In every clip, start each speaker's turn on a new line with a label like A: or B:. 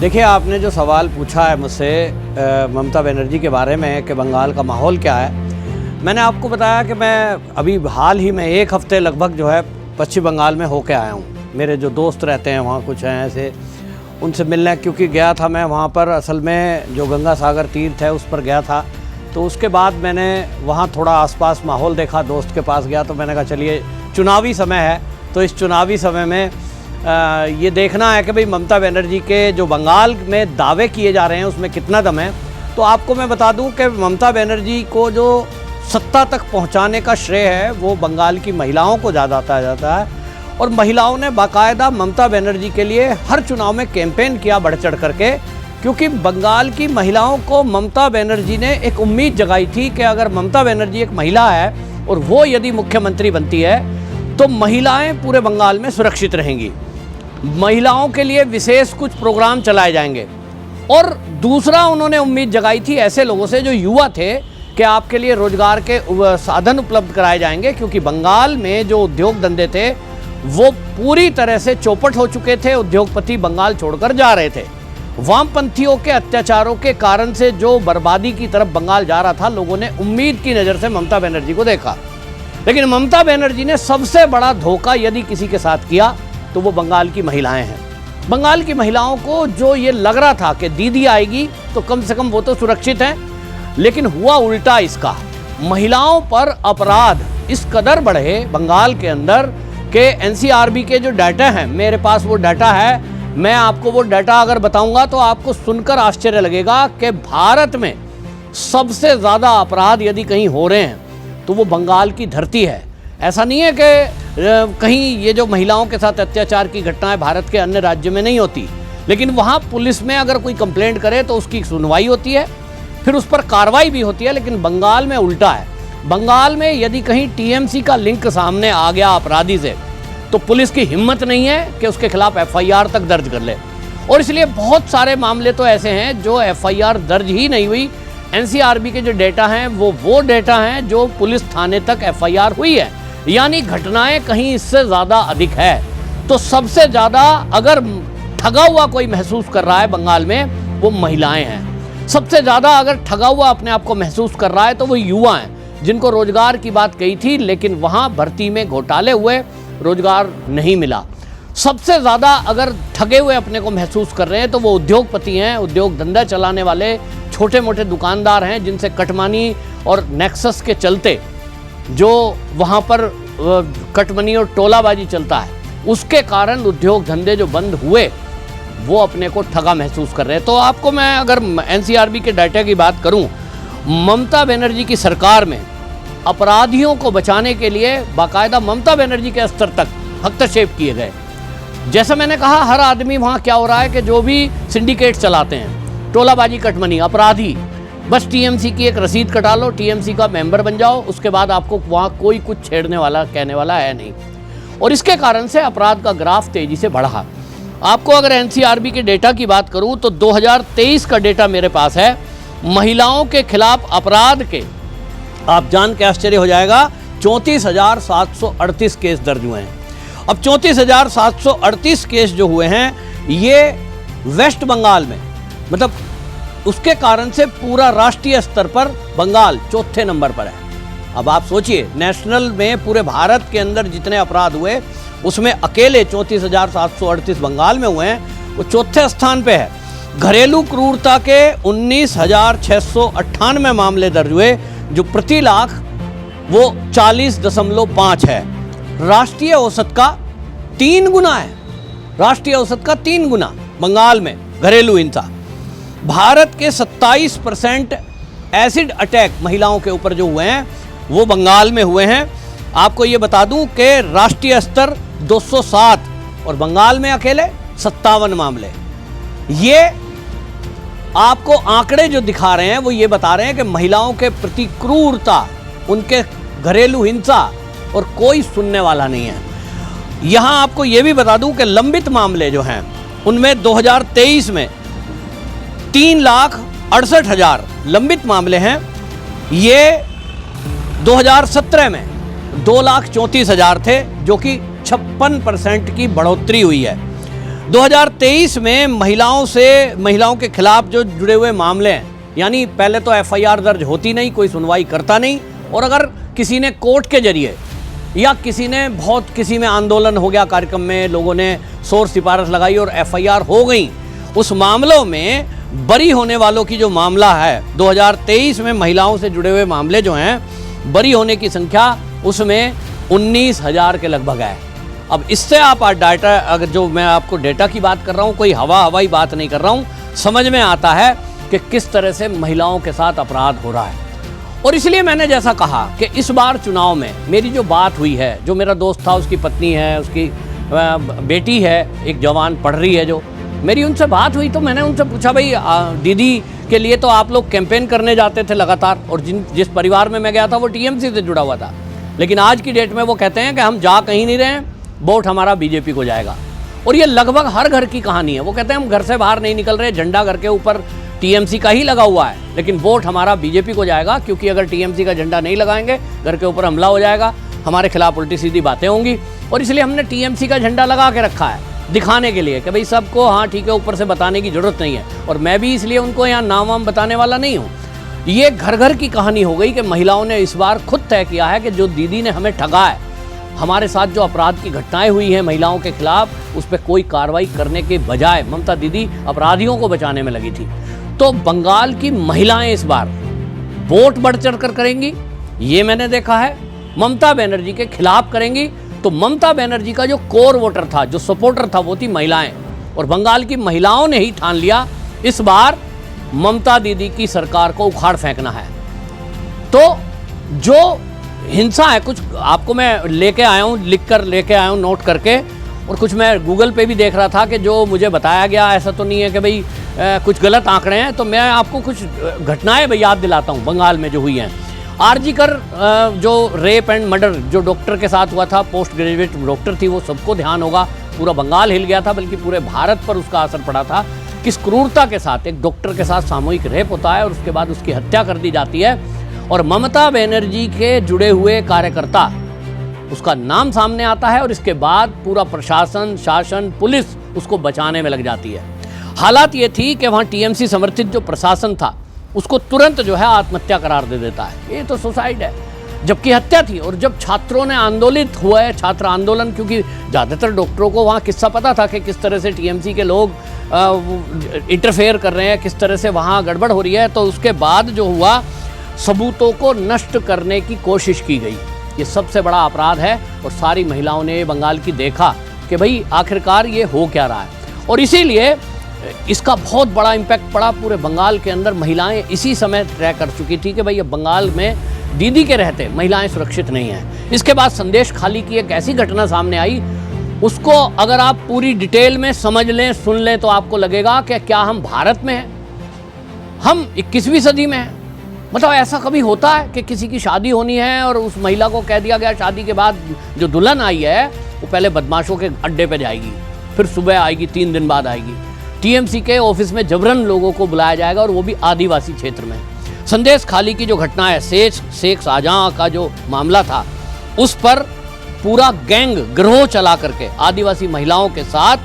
A: देखिए, आपने जो सवाल पूछा है मुझसे ममता बनर्जी के बारे में कि बंगाल का माहौल क्या है, मैंने आपको बताया कि मैं अभी हाल ही में 1 हफ़्ते लगभग जो है पश्चिम बंगाल में होके आया हूँ। मेरे जो दोस्त रहते हैं वहाँ कुछ हैं ऐसे, उनसे मिलने क्योंकि गया था मैं वहाँ पर। असल में जो गंगा सागर तीर्थ है उस पर गया था, तो उसके बाद मैंने वहाँ थोड़ा आसपास माहौल देखा, दोस्त के पास गया तो मैंने कहा चलिए चुनावी समय है तो इस चुनावी समय में ये देखना है कि भाई ममता बनर्जी के जो बंगाल में दावे किए जा रहे हैं उसमें कितना दम है। तो आपको मैं बता दूं कि ममता बनर्जी को जो सत्ता तक पहुंचाने का श्रेय है वो बंगाल की महिलाओं को ज़्यादा आता जाता है, और महिलाओं ने बाकायदा ममता बनर्जी के लिए हर चुनाव में कैंपेन किया बढ़ चढ़ करके, क्योंकि बंगाल की महिलाओं को ममता बनर्जी ने एक उम्मीद जगाई थी कि अगर ममता बनर्जी एक महिला है और वो यदि मुख्यमंत्री बनती है तो महिलाएं पूरे बंगाल में सुरक्षित रहेंगी, महिलाओं के लिए विशेष कुछ प्रोग्राम चलाए जाएंगे। और दूसरा उन्होंने उम्मीद जगाई थी ऐसे लोगों से जो युवा थे कि आपके लिए रोजगार के साधन उपलब्ध कराए जाएंगे, क्योंकि बंगाल में जो उद्योग धंधे थे वो पूरी तरह से चौपट हो चुके थे। उद्योगपति बंगाल छोड़कर जा रहे थे। वामपंथियों के अत्याचारों के कारण से जो बर्बादी की तरफ बंगाल जा रहा था, लोगों ने उम्मीद की नज़र से ममता बनर्जी को देखा। लेकिन ममता बनर्जी ने सबसे बड़ा धोखा यदि किसी के साथ किया तो वो बंगाल की महिलाएं हैं। बंगाल की महिलाओं को जो ये लग रहा था कि दीदी आएगी तो कम से कम वो तो सुरक्षित हैं, लेकिन हुआ उल्टा इसका। महिलाओं पर अपराध इस कदर बढ़े बंगाल के अंदर कि एनसीआरबी के जो डाटा हैं, मेरे पास वो डाटा है, मैं आपको वो डाटा अगर बताऊंगा तो आपको सुनकर आश्चर्य लगेगा कि भारत में सबसे ज़्यादा अपराध यदि कहीं हो रहे हैं तो वो बंगाल की धरती है। ऐसा नहीं है कि कहीं ये जो महिलाओं के साथ अत्याचार की घटनाएं भारत के अन्य राज्य में नहीं होती, लेकिन वहाँ पुलिस में अगर कोई कंप्लेंट करे तो उसकी सुनवाई होती है, फिर उस पर कार्रवाई भी होती है। लेकिन बंगाल में उल्टा है। बंगाल में यदि कहीं टीएमसी का लिंक सामने आ गया अपराधी से तो पुलिस की हिम्मत नहीं है कि उसके खिलाफ एफआईआर तक दर्ज कर ले, और इसलिए बहुत सारे मामले तो ऐसे हैं जो एफआईआर दर्ज ही नहीं हुई। एनसीआरबी के जो डेटा हैं वो डेटा हैं जो पुलिस थाने तक एफआईआर हुई है, यानी घटनाएं कहीं इससे ज़्यादा अधिक है। तो सबसे ज़्यादा अगर ठगा हुआ कोई महसूस कर रहा है बंगाल में वो महिलाएं हैं। सबसे ज़्यादा अगर ठगा हुआ अपने आप को महसूस कर रहा है तो वो युवा हैं, जिनको रोजगार की बात कही थी लेकिन वहाँ भर्ती में घोटाले हुए, रोजगार नहीं मिला। सबसे ज़्यादा अगर ठगे हुए अपने को महसूस कर रहे हैं तो वो उद्योगपति हैं, उद्योग धंधा चलाने वाले छोटे मोटे दुकानदार हैं, जिनसे कटमनी और नेक्सस के चलते जो वहाँ पर कटमनी और टोलाबाजी चलता है, उसके कारण उद्योग धंधे जो बंद हुए वो अपने को ठगा महसूस कर रहे हैं। तो आपको मैं अगर एनसीआरबी के डाटा की बात करूं, ममता बनर्जी की सरकार में अपराधियों को बचाने के लिए बाकायदा ममता बनर्जी के स्तर तक हस्तक्षेप किए गए। जैसा मैंने कहा, हर आदमी वहाँ क्या हो रहा है कि जो भी सिंडिकेट चलाते हैं, टोलाबाजी कटमनी अपराधी, बस टीएमसी की एक रसीद कटा लो, टीएमसी का मेंबर बन जाओ, उसके बाद आपको वहाँ कोई कुछ छेड़ने वाला कहने वाला है नहीं। और इसके कारण से अपराध का ग्राफ तेजी से बढ़ा। आपको अगर एनसीआरबी के डेटा की बात करूँ तो 2023 का डेटा मेरे पास है। महिलाओं के खिलाफ अपराध के, आप जान के आश्चर्य हो जाएगा, 34,738 केस दर्ज हुए हैं। अब 34,738 केस जो हुए हैं ये वेस्ट बंगाल में, मतलब उसके कारण से पूरा राष्ट्रीय स्तर पर बंगाल चौथे नंबर पर है। अब आप सोचिए, नेशनल में पूरे भारत के अंदर जितने अपराध हुए उसमें अकेले 34,738 बंगाल में हुए हैं, वो चौथे स्थान पे है। घरेलू क्रूरता के 19,698 मामले दर्ज हुए, जो प्रति लाख वो 40.5 है। राष्ट्रीय औसत का 3 गुना है, राष्ट्रीय औसत का 3 गुना बंगाल में घरेलू हिंसा। भारत के 27% एसिड अटैक महिलाओं के ऊपर जो हुए हैं वो बंगाल में हुए हैं। आपको ये बता दूं कि राष्ट्रीय स्तर 207 और बंगाल में अकेले 57 मामले। ये आपको आंकड़े जो दिखा रहे हैं वो ये बता रहे हैं कि महिलाओं के प्रति क्रूरता, उनके घरेलू हिंसा, और कोई सुनने वाला नहीं है। यहां आपको ये भी बता दूं कि लंबित मामले जो हैं उनमें 2023 में 3,68,000 लंबित मामले हैं। ये 2017 में 2,34,000 थे, जो कि 56% की बढ़ोतरी हुई है। 2023 में महिलाओं के खिलाफ जो जुड़े हुए मामले हैं, यानी पहले तो एफआईआर दर्ज होती नहीं, कोई सुनवाई करता नहीं, और अगर किसी ने कोर्ट के जरिए या किसी में आंदोलन हो गया, कार्यक्रम में लोगों ने शोर सिफारिश लगाई और एफआईआर हो गई, उस मामलों में बरी होने वालों की जो मामला है 2023 में महिलाओं से जुड़े हुए मामले जो हैं, बरी होने की संख्या उसमें 19,000 के लगभग है। अब इससे आप डाटा, अगर जो मैं आपको डेटा की बात कर रहा हूँ, कोई हवाई बात नहीं कर रहा हूँ, समझ में आता है कि किस तरह से महिलाओं के साथ अपराध हो रहा है। और इसलिए मैंने जैसा कहा कि इस बार चुनाव में मेरी जो बात हुई है, जो मेरा दोस्त था, उसकी पत्नी है, उसकी बेटी है, एक जवान पढ़ रही है, जो मेरी उनसे बात हुई तो मैंने उनसे पूछा, भाई दीदी के लिए तो आप लोग कैंपेन करने जाते थे लगातार, और जिस परिवार में मैं गया था वो टीएमसी से जुड़ा हुआ था, लेकिन आज की डेट में वो कहते हैं कि हम जा कहीं नहीं रहे हैं, वोट हमारा बीजेपी को जाएगा। और ये लगभग हर घर की कहानी है। वो कहते हैं हम घर से बाहर नहीं निकल रहे, झंडा घर के ऊपर टीएमसी का ही लगा हुआ है, लेकिन वोट हमारा बीजेपी को जाएगा, क्योंकि अगर टीएमसी का झंडा नहीं लगाएंगे घर के ऊपर हमला हो जाएगा, हमारे खिलाफ उल्टी सीधी बातें होंगी, और इसलिए हमने टीएमसी का झंडा लगा के रखा है दिखाने के लिए कि भाई सबको, हाँ ठीक है, ऊपर से बताने की जरूरत नहीं है। और मैं भी इसलिए उनको यहाँ नाम वाम बताने वाला नहीं हूँ। ये घर घर की कहानी हो गई कि महिलाओं ने इस बार खुद तय किया है कि जो दीदी ने हमें ठगा है, हमारे साथ जो अपराध की घटनाएं हुई हैं महिलाओं के खिलाफ, उस पर कोई कार्रवाई करने के बजाय ममता दीदी अपराधियों को बचाने में लगी थी। तो बंगाल की महिलाएं इस बार वोट बढ़ चढ़ कर करेंगी, ये मैंने देखा है। ममता बनर्जी के खिलाफ करेंगी, तो ममता बनर्जी का जो कोर वोटर था, जो सपोर्टर था, वो थी महिलाएं। और बंगाल की महिलाओं ने ही ठान लिया इस बार ममता दीदी की सरकार को उखाड़ फेंकना है। तो जो हिंसा है, कुछ आपको मैं लेके आया हूँ, लिख कर लेके आया हूँ, नोट करके, और कुछ मैं गूगल पे भी देख रहा था कि जो मुझे बताया गया, ऐसा तो नहीं है कि भाई कुछ गलत आंकड़े हैं, तो मैं आपको कुछ घटनाएं भाई याद दिलाता हूँ बंगाल में जो हुई हैं। आरजी कर जो रेप एंड मर्डर जो डॉक्टर के साथ हुआ था, पोस्ट ग्रेजुएट डॉक्टर थी, वो सबको ध्यान होगा, पूरा बंगाल हिल गया था, बल्कि पूरे भारत पर उसका असर पड़ा था। किस क्रूरता के साथ एक डॉक्टर के साथ सामूहिक रेप होता है और उसके बाद उसकी हत्या कर दी जाती है, और ममता बनर्जी के जुड़े हुए कार्यकर्ता, उसका नाम सामने आता है, और इसके बाद पूरा प्रशासन, शासन, पुलिस उसको बचाने में लग जाती है। हालात ये थी कि वहाँ टीएमसी समर्थित जो प्रशासन था, उसको तुरंत जो है आत्महत्या करार दे देता है, ये तो सुसाइड है, जबकि हत्या थी। और जब छात्रों ने आंदोलित हुआ है, छात्र आंदोलन, क्योंकि ज़्यादातर डॉक्टरों को वहाँ किस्सा पता था कि किस तरह से टीएमसी के लोग इंटरफेयर कर रहे हैं, किस तरह से वहाँ गड़बड़ हो रही है, तो उसके बाद जो हुआ, सबूतों को नष्ट करने की कोशिश की गई। ये सबसे बड़ा अपराध है, और सारी महिलाओं ने बंगाल की देखा कि भाई आखिरकार ये हो क्या रहा है, और इसीलिए इसका बहुत बड़ा इम्पैक्ट पड़ा पूरे बंगाल के अंदर। महिलाएं इसी समय तय कर चुकी थी कि भाई अब बंगाल में दीदी के रहते महिलाएं सुरक्षित नहीं हैं। इसके बाद संदेश खाली की एक ऐसी घटना सामने आई, उसको अगर आप पूरी डिटेल में समझ लें, सुन लें, तो आपको लगेगा कि क्या हम भारत में हैं, हम 21वीं सदी में हैं। मतलब ऐसा कभी होता है कि किसी की शादी होनी है और उस महिला को कह दिया गया शादी के बाद जो दुल्हन आई है वो पहले बदमाशों के अड्डे पे जाएगी, फिर सुबह आएगी, 3 दिन बाद आएगी, टीएमसी के ऑफिस में जबरन लोगों को बुलाया जाएगा, और वो भी आदिवासी क्षेत्र में। संदेश खाली की जो घटना है, शेख शाहजहां का जो मामला था, उस पर पूरा गैंग गिरोह चला करके आदिवासी महिलाओं के साथ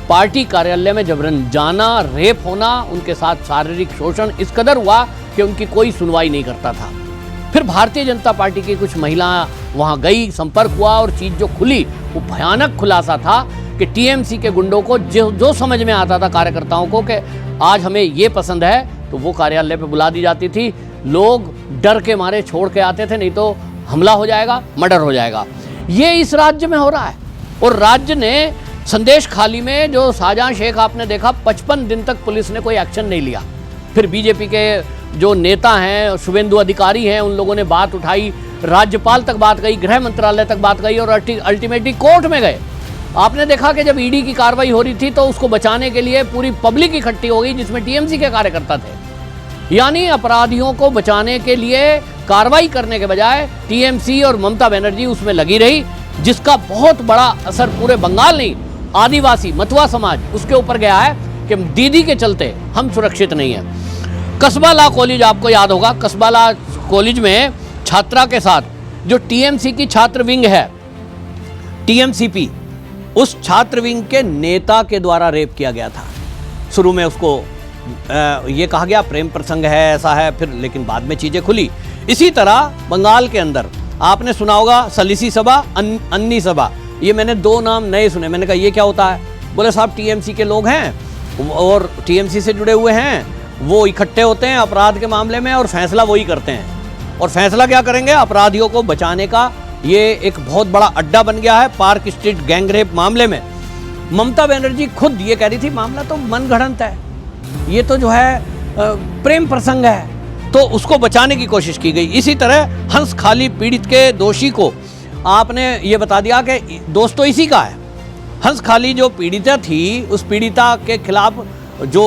A: पार्टी कार्यालय में जबरन जाना, रेप होना, उनके साथ शारीरिक शोषण इस कदर हुआ कि उनकी कोई सुनवाई नहीं करता था। फिर भारतीय जनता पार्टी की कुछ महिला वहां गई, संपर्क हुआ, और चीज़ जो खुली वो भयानक खुलासा था कि टीएमसी के गुंडों को जो समझ में आता था कार्यकर्ताओं को कि आज हमें ये पसंद है, तो वो कार्यालय पे बुला दी जाती थी। लोग डर के मारे छोड़ के आते थे, नहीं तो हमला हो जाएगा, मर्डर हो जाएगा। ये इस राज्य में हो रहा है, और राज्य ने संदेश खाली में जो शाहजहां शेख आपने देखा, 55 दिन तक पुलिस ने कोई एक्शन नहीं लिया। फिर बीजेपी के जो नेता हैं, शुभेंदु अधिकारी हैं, उन लोगों ने बात उठाई, राज्यपाल तक बात गई, गृह मंत्रालय तक बात गई, और अल्टीमेटली कोर्ट में गए। आपने देखा कि जब ईडी की कार्रवाई हो रही थी तो उसको बचाने के लिए पूरी पब्लिक इकट्ठी हो गई, जिसमें टीएमसी के कार्यकर्ता थे। यानी अपराधियों को बचाने के लिए कार्रवाई करने के बजाय टीएमसी और ममता बनर्जी उसमें लगी रही, जिसका बहुत बड़ा असर पूरे बंगाल नहीं, आदिवासी मतवा समाज उसके ऊपर गया है कि दीदी के चलते हम सुरक्षित नहीं हैं। कस्बा लॉ कॉलेज आपको याद होगा, कस्बा लॉ कॉलेज में छात्रा के साथ जो टीएमसी की छात्र विंग है, टीएमसीपी, उस छात्र विंग के नेता के द्वारा रेप किया गया था। शुरू में उसको ये कहा गया प्रेम प्रसंग है, ऐसा है, फिर लेकिन बाद में चीज़ें खुली। इसी तरह बंगाल के अंदर आपने सुना होगा सलिसी सभा, अन्नी सभा, ये मैंने दो नाम नए सुने। मैंने कहा ये क्या होता है? बोले साहब टीएमसी के लोग हैं और टीएमसी से जुड़े हुए हैं, वो इकट्ठे होते हैं अपराध के मामले में और फैसला वही करते हैं। और फैसला क्या करेंगे? अपराधियों को बचाने का ये एक बहुत बड़ा अड्डा बन गया है पार्क स्ट्रीट गैंगरेप मामले में। ममता बनर्जी खुद ये कह रही थी मामला तो मनगढ़ंत है, ये तो जो है प्रेम प्रसंग है, तो उसको बचाने की कोशिश की गई। इसी तरह हंस खाली पीड़ित के दोषी को आपने ये बता दिया कि दोस्त तो इसी का है। हंस खाली जो पीड़िता थी, उस पीड़िता के खिलाफ जो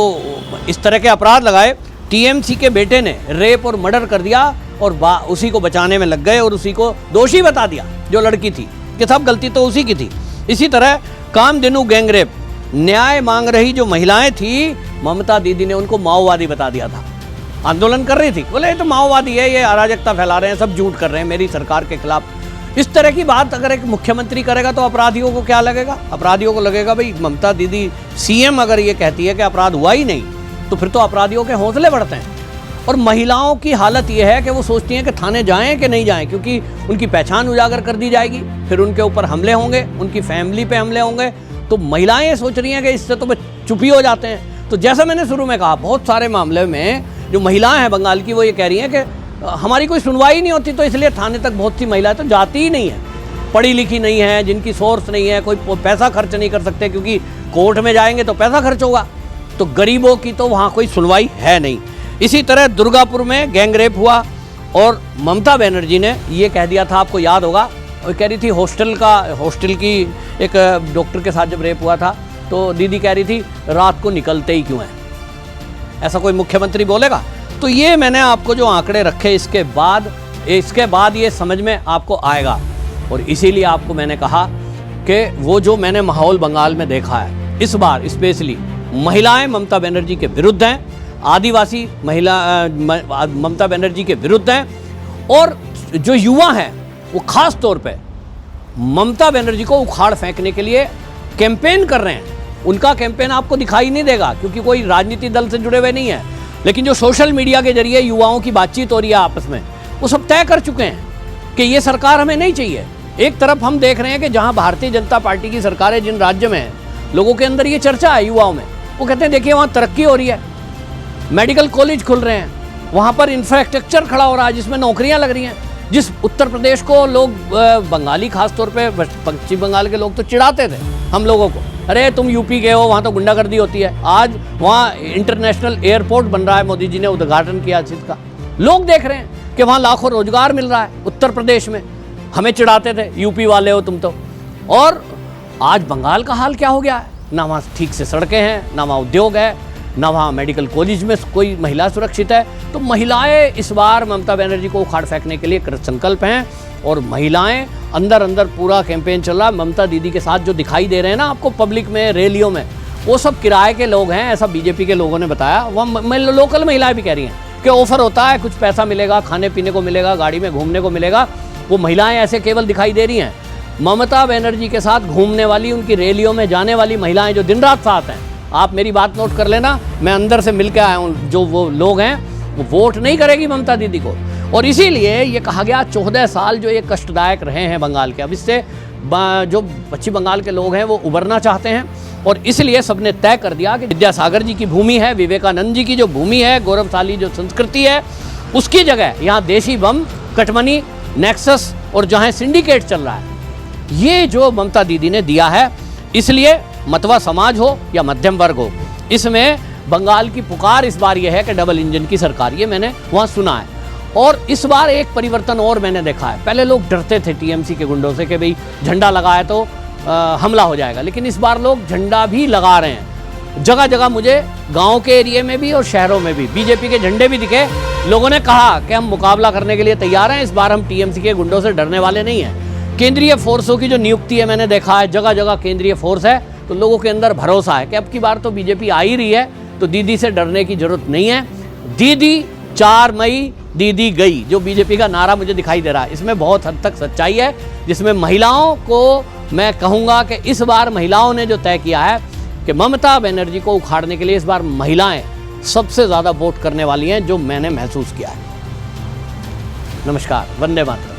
A: इस तरह के अपराध लगाए, टीएमसी के बेटे ने रेप और मर्डर कर दिया और उसी को बचाने में लग गए और उसी को दोषी बता दिया जो लड़की थी कि सब गलती तो उसी की थी। इसी तरह कामधेनु गैंगरेप, न्याय मांग रही जो महिलाएं थी, ममता दीदी ने उनको माओवादी बता दिया था। आंदोलन कर रही थी, बोले ये तो माओवादी है, ये अराजकता फैला रहे हैं, सब झूठ कर रहे हैं मेरी सरकार के खिलाफ। इस तरह की बात अगर एक मुख्यमंत्री करेगा तो अपराधियों को क्या लगेगा? अपराधियों को लगेगा भाई ममता दीदी सीएम अगर ये कहती है कि अपराध हुआ ही नहीं, तो फिर तो अपराधियों के हौसले बढ़ते हैं। और महिलाओं की हालत ये है कि वो सोचती हैं कि थाने जाएं कि नहीं जाएं, क्योंकि उनकी पहचान उजागर कर दी जाएगी, फिर उनके ऊपर हमले होंगे, उनकी फैमिली पे हमले होंगे। तो महिलाएं ये सोच रही हैं कि इससे तो चुप ही हो जाते हैं। तो जैसा मैंने शुरू में कहा, बहुत सारे मामले में जो महिलाएं हैं बंगाल की, वो ये कह रही हैं कि हमारी कोई सुनवाई नहीं होती, तो इसलिए थाने तक बहुत सी महिलाएं तो जाती ही नहीं है, पढ़ी लिखी नहीं है, जिनकी सोर्स नहीं है, कोई पैसा खर्च नहीं कर सकते क्योंकि कोर्ट में जाएंगे तो पैसा खर्च होगा, तो गरीबों की तो वहाँ कोई सुनवाई है नहीं। इसी तरह दुर्गापुर में गैंगरेप हुआ और ममता बनर्जी ने ये कह दिया था, आपको याद होगा, वो कह रही थी हॉस्टल की एक डॉक्टर के साथ जब रेप हुआ था तो दीदी कह रही थी रात को निकलते ही क्यों हैं? ऐसा कोई मुख्यमंत्री बोलेगा? तो ये मैंने आपको जो आंकड़े रखे, इसके बाद ये समझ में आपको आएगा। और इसीलिए आपको मैंने कहा कि वो जो मैंने माहौल बंगाल में देखा है, इस बार स्पेशली महिलाएं ममता बनर्जी के विरुद्ध हैं, आदिवासी महिला ममता बनर्जी के विरुद्ध हैं, और जो युवा हैं वो खास तौर पे ममता बनर्जी को उखाड़ फेंकने के लिए कैंपेन कर रहे हैं। उनका कैंपेन आपको दिखाई नहीं देगा क्योंकि कोई राजनीतिक दल से जुड़े हुए नहीं है, लेकिन जो सोशल मीडिया के जरिए युवाओं की बातचीत हो रही है आपस में, वो सब तय कर चुके हैं कि ये सरकार हमें नहीं चाहिए। एक तरफ हम देख रहे हैं कि जहां भारतीय जनता पार्टी की सरकार है, जिन राज्य में है, लोगों के अंदर ये चर्चा है युवाओं में, वो कहते हैं देखिए वहाँ तरक्की हो रही है, मेडिकल कॉलेज खुल रहे हैं, वहाँ पर इंफ्रास्ट्रक्चर खड़ा हो रहा है जिसमें नौकरियाँ लग रही हैं। जिस उत्तर प्रदेश को लोग बंगाली खासतौर पे पश्चिम बंगाल के लोग तो चिढ़ाते थे हम लोगों को, अरे तुम यूपी गए हो वहाँ तो गुंडागर्दी होती है। आज वहाँ इंटरनेशनल एयरपोर्ट बन रहा है, मोदी जी ने उद्घाटन किया जिसका, लोग देख रहे हैं कि वहाँ लाखों रोजगार मिल रहा है उत्तर प्रदेश में। हमें चिढ़ाते थे यूपी वाले हो तुम तो। और आज बंगाल का हाल क्या हो गया है? ना वहाँ ठीक से सड़कें हैं, ना वहाँ उद्योग है, ना वहाँ मेडिकल कॉलेज में कोई महिला सुरक्षित है। तो महिलाएं इस बार ममता बनर्जी को उखाड़ फेंकने के लिए कृतसंकल्प हैं और महिलाएं अंदर पूरा कैंपेन चल रहा है। ममता दीदी के साथ जो दिखाई दे रहे हैं ना आपको पब्लिक में, रैलियों में, वो सब किराए के लोग हैं, ऐसा बीजेपी के लोगों ने बताया। वह लोकल महिलाएं भी कह रही हैं कि ऑफर होता है, कुछ पैसा मिलेगा, खाने पीने को मिलेगा, गाड़ी में घूमने को मिलेगा। वो महिलाएं ऐसे केवल दिखाई दे रही हैं। ममता बनर्जी के साथ घूमने वाली, उनकी रैलियों में जाने वाली महिलाएं जो दिन रात साथ हैं, आप मेरी बात नोट कर लेना, मैं अंदर से मिल के आया हूँ, जो वो लोग हैं वो वोट नहीं करेगी ममता दीदी को। और इसीलिए ये कहा गया 14 साल जो ये कष्टदायक रहे हैं बंगाल के, अब इससे जो पश्चिम बंगाल के लोग हैं वो उबरना चाहते हैं। और इसलिए सबने तय कर दिया कि विद्यासागर जी की भूमि है, विवेकानंद जी की जो भूमि है, गौरवशाली जो संस्कृति है, उसकी जगह यहाँ देशी बम, कटमनी, नेक्सस और जहाँ सिंडिकेट चल रहा है, ये जो ममता दीदी ने दिया है। इसलिए मतवा समाज हो या मध्यम वर्ग हो, इसमें बंगाल की पुकार इस बार यह है कि डबल इंजन की सरकार, ये मैंने वहाँ सुना है। और इस बार एक परिवर्तन और मैंने देखा है। पहले लोग डरते थे टीएमसी के गुंडों से कि भाई झंडा लगाए तो हमला हो जाएगा, लेकिन इस बार लोग झंडा भी लगा रहे हैं। जगह जगह मुझे गांव के एरिया में भी और शहरों में भी बीजेपी के झंडे भी दिखे। लोगों ने कहा कि हम मुकाबला करने के लिए तैयार हैं, इस बार हम टीएमसी के गुंडों से डरने वाले नहीं हैं। केंद्रीय फोर्सों की जो नियुक्ति है मैंने देखा है, जगह जगह केंद्रीय फोर्स है, तो लोगों के अंदर भरोसा है कि अब की बार तो बीजेपी आ ही रही है, तो दीदी से डरने की जरूरत नहीं है। दीदी 4 मई दीदी गई, जो बीजेपी का नारा मुझे दिखाई दे रहा है, इसमें बहुत हद तक सच्चाई है, जिसमें महिलाओं को मैं कहूँगा कि इस बार महिलाओं ने जो तय किया है कि ममता बनर्जी को उखाड़ने के लिए इस बार महिलाएं सबसे ज़्यादा वोट करने वाली हैं, जो मैंने महसूस किया है। नमस्कार, वंदे मातरम।